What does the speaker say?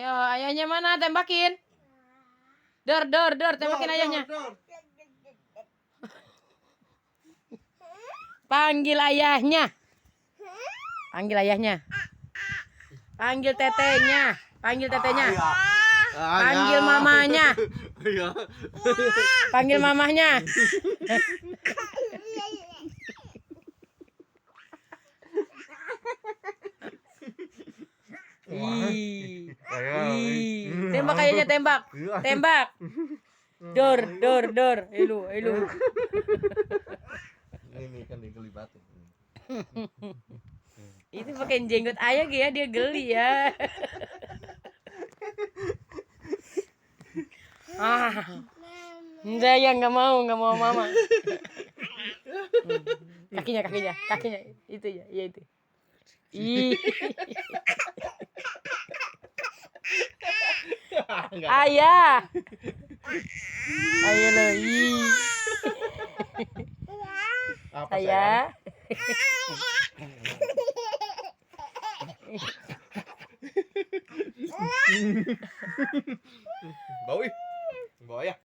Ayo, ayahnya mana? Tembakin. Dor, tembakin ayahnya. Panggil ayahnya. Panggil ayahnya. Panggil tetenya. Panggil tetenya. Panggil mamanya. Panggil mamahnya. Tembak ayahnya, tembak. Tembak. Dor. Elu. Ini kan digelibatin. Itu pakai jenggot ayah ya, dia geli ya. Enggak ya, nggak mau mama. Kakinya itu ya, iya itu. Ayah. Ayo lo. Apa Saya.